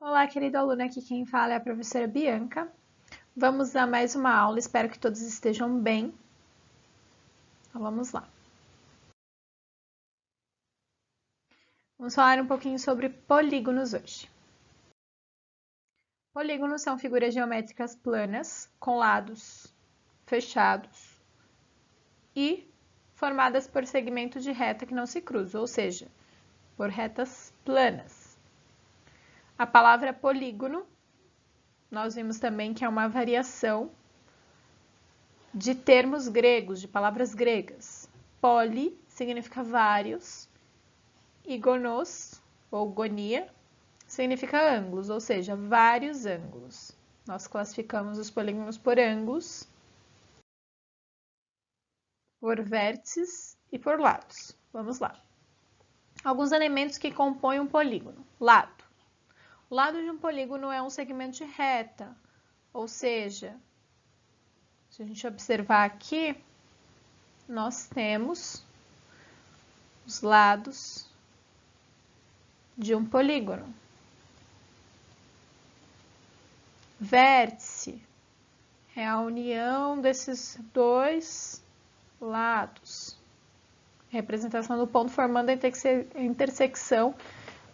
Olá, querido aluno, aqui quem fala é a professora Bianca. Vamos a mais uma aula, espero que todos estejam bem. Então, vamos lá. Vamos falar um pouquinho sobre polígonos hoje. Polígonos são figuras geométricas planas, com lados fechados e formadas por segmentos de reta que não se cruzam, ou seja, por retas planas. A palavra polígono, nós vimos também que é uma variação de termos gregos, de palavras gregas. Poli significa vários e gonos, ou gonia, significa ângulos, ou seja, vários ângulos. Nós classificamos os polígonos por ângulos, por vértices e por lados. Vamos lá. Alguns elementos que compõem um polígono. Lado. O lado de um polígono é um segmento de reta, ou seja, se a gente observar aqui, nós temos os lados de um polígono. Vértice é a união desses dois lados. Representação do ponto formando a intersecção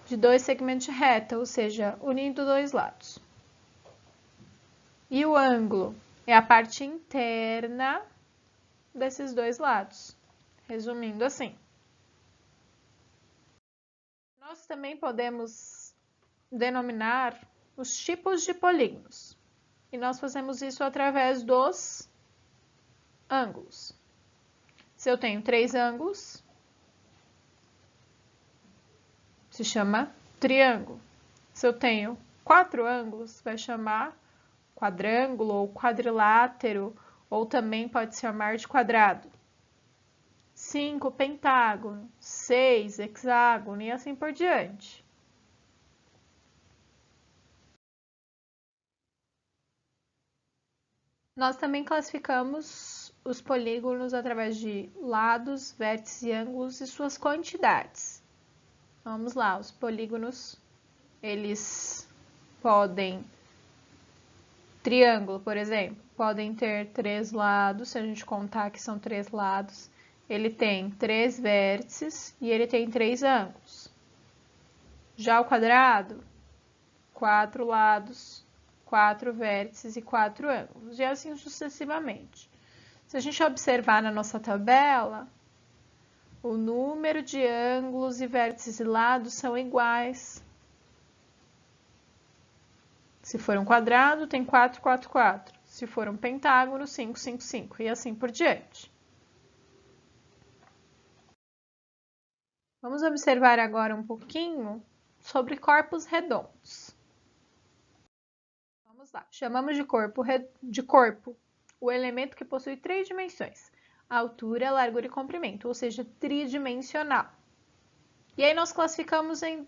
de dois segmentos de reta, ou seja, unindo dois lados. E o ângulo é a parte interna desses dois lados. Resumindo assim. Nós também podemos denominar os tipos de polígonos. E nós fazemos isso através dos ângulos. Se eu tenho 3 ângulos, se chama triângulo. Se eu tenho 4 ângulos, vai chamar quadrângulo ou quadrilátero, ou também pode se chamar de quadrado. 5, pentágono, 6, hexágono e assim por diante. Nós também classificamos os polígonos através de lados, vértices e ângulos e suas quantidades. Vamos lá, os polígonos, eles podem, triângulo, por exemplo, podem ter 3 lados, se a gente contar que são 3 lados, ele tem 3 vértices e ele tem 3 ângulos. Já o quadrado, 4 lados, 4 vértices e 4 ângulos, e assim sucessivamente. Se a gente observar na nossa tabela, o número de ângulos e vértices e lados são iguais. Se for um quadrado, tem 4, 4, 4. Se for um pentágono, 5, 5, 5. E assim por diante. Vamos observar agora um pouquinho sobre corpos redondos. Vamos lá. Chamamos de corpo o elemento que possui 3 dimensões. Altura, largura e comprimento, ou seja, tridimensional. E aí nós classificamos em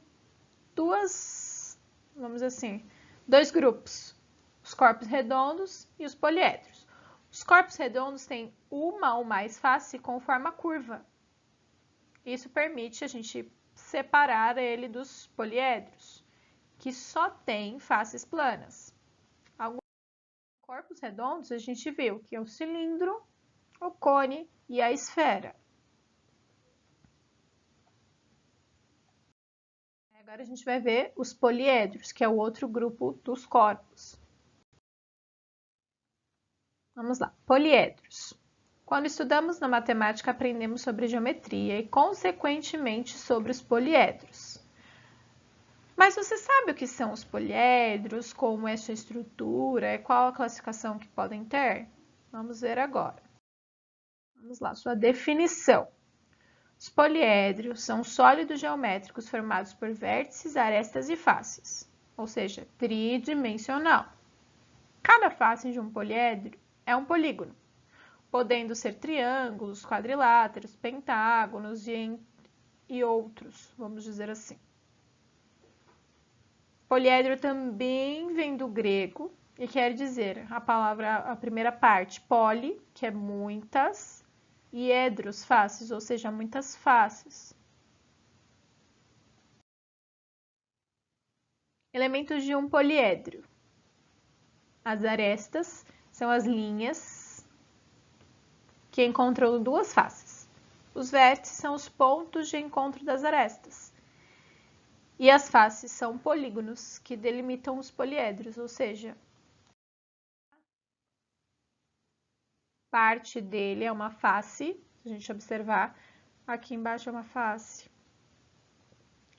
dois grupos, os corpos redondos e os poliedros. Os corpos redondos têm uma ou mais faces com forma curva. Isso permite a gente separar ele dos poliedros, que só têm faces planas. Alguns corpos redondos a gente viu que é o cilindro, o cone e a esfera. Agora a gente vai ver os poliedros, que é o outro grupo dos corpos. Vamos lá, poliedros. Quando estudamos na matemática, aprendemos sobre geometria e, consequentemente, sobre os poliedros. Mas você sabe o que são os poliedros, como é sua estrutura e qual a classificação que podem ter? Vamos ver agora. Vamos lá, sua definição. Os poliedros são sólidos geométricos formados por vértices, arestas e faces, ou seja, tridimensional. Cada face de um poliedro é um polígono, podendo ser triângulos, quadriláteros, pentágonos e outros, vamos dizer assim. Poliedro também vem do grego e quer dizer a primeira parte, poli, que é muitas, e edros, faces, ou seja, muitas faces. Elementos de um poliedro. As arestas são as linhas que encontram duas faces. Os vértices são os pontos de encontro das arestas. E as faces são polígonos que delimitam os poliedros, ou seja, parte dele é uma face, se a gente observar, aqui embaixo é uma face,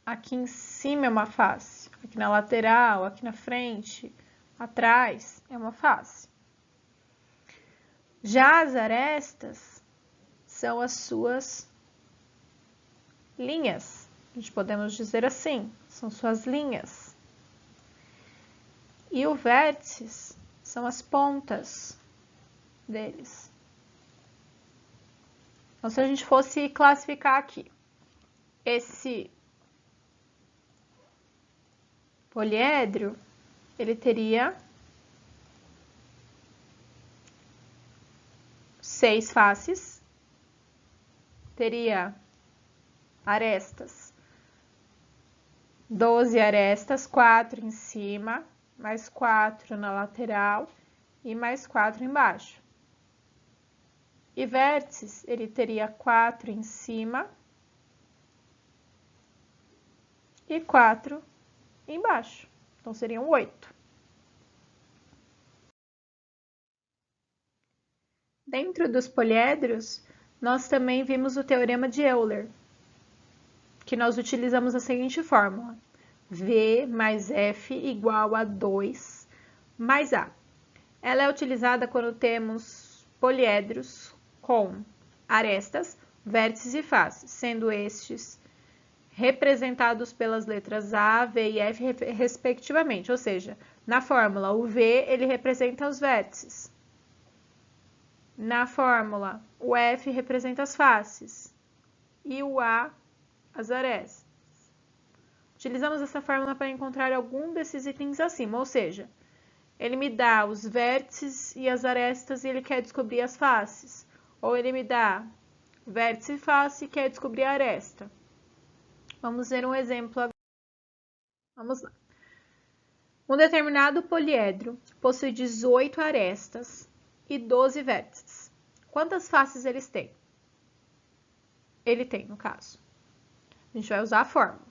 aqui em cima é uma face, aqui na lateral, aqui na frente, atrás é uma face. Já as arestas são as suas linhas, a gente podemos dizer assim, são suas linhas. E o vértices são as pontas deles. Então, se a gente fosse classificar aqui, esse poliedro, ele teria 6 faces, teria arestas, 12 arestas, 4 em cima, mais 4 na lateral e mais 4 embaixo. E vértices, ele teria 4 em cima e 4 embaixo. Então, seriam 8. Dentro dos poliedros, nós também vimos o teorema de Euler, que nós utilizamos a seguinte fórmula: V mais F igual a 2 mais A. Ela é utilizada quando temos poliedros com arestas, vértices e faces, sendo estes representados pelas letras A, V e F, respectivamente. Ou seja, na fórmula, o V ele representa os vértices. Na fórmula, o F representa as faces e o A, as arestas. Utilizamos essa fórmula para encontrar algum desses itens acima, ou seja, ele me dá os vértices e as arestas e ele quer descobrir as faces. Ou ele me dá vértice e face e quer descobrir a aresta. Vamos ver um exemplo agora. Vamos lá. Um determinado poliedro possui 18 arestas e 12 vértices. Quantas faces eles têm? Ele tem, no caso. A gente vai usar a fórmula.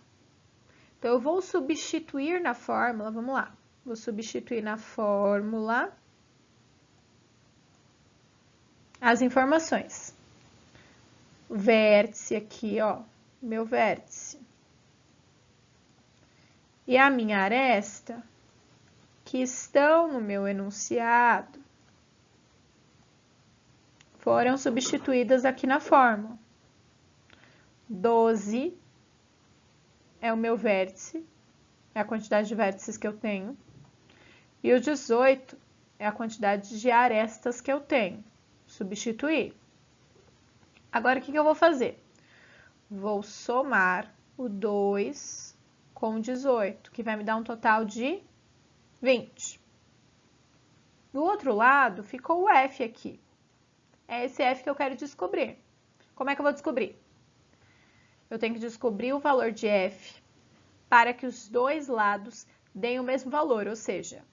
Então, eu vou substituir na fórmula, vamos lá. Vou substituir na fórmula as informações. O vértice aqui, ó, meu vértice. E a minha aresta, que estão no meu enunciado, foram substituídas aqui na fórmula. 12 é o meu vértice, é a quantidade de vértices que eu tenho. E o 18 é a quantidade de arestas que eu tenho. Substituir. Agora, o que eu vou fazer? Vou somar o 2 com o 18, que vai me dar um total de 20. Do outro lado, ficou o F aqui. É esse F que eu quero descobrir. Como é que eu vou descobrir? Eu tenho que descobrir o valor de F para que os dois lados deem o mesmo valor, ou seja,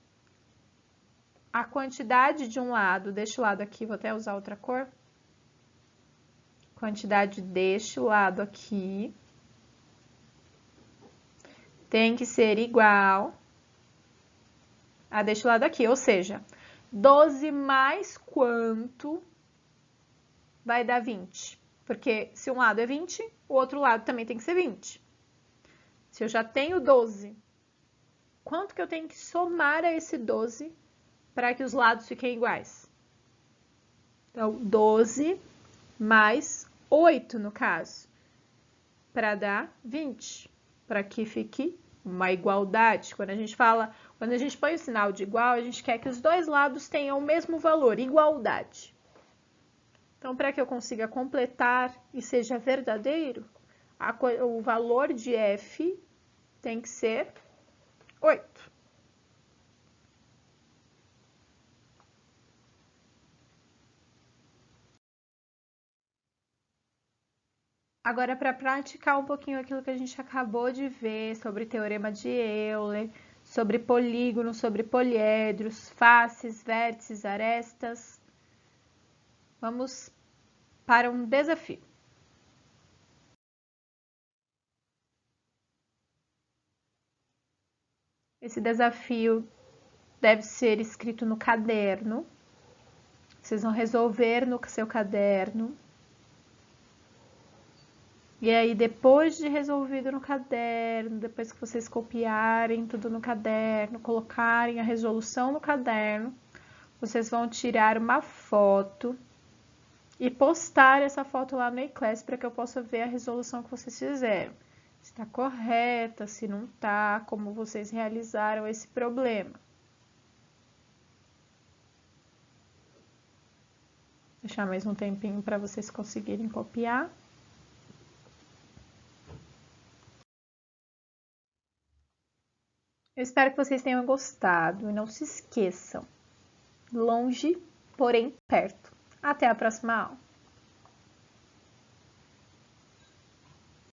a quantidade de um lado, deste lado aqui, vou até usar outra cor, quantidade deste lado aqui tem que ser igual a deste lado aqui, ou seja, 12 mais quanto vai dar 20? Porque se um lado é 20, o outro lado também tem que ser 20. Se eu já tenho 12, quanto que eu tenho que somar a esse 12 para que os lados fiquem iguais? Então, 12 mais 8, no caso, para dar 20, para que fique uma igualdade. Quando a gente põe o sinal de igual, a gente quer que os dois lados tenham o mesmo valor, igualdade. Então, para que eu consiga completar e seja verdadeiro, o valor de F tem que ser 8. Agora, para praticar um pouquinho aquilo que a gente acabou de ver sobre o teorema de Euler, sobre polígonos, sobre poliedros, faces, vértices, arestas. Vamos para um desafio. Esse desafio deve ser escrito no caderno. Vocês vão resolver no seu caderno. E aí, depois de resolvido no caderno, depois que vocês copiarem tudo no caderno, colocarem a resolução no caderno, vocês vão tirar uma foto e postar essa foto lá no eClass para que eu possa ver a resolução que vocês fizeram. Se está correta, se não está, como vocês realizaram esse problema. Vou deixar mais um tempinho para vocês conseguirem copiar. Eu espero que vocês tenham gostado e não se esqueçam, longe, porém perto. Até a próxima aula!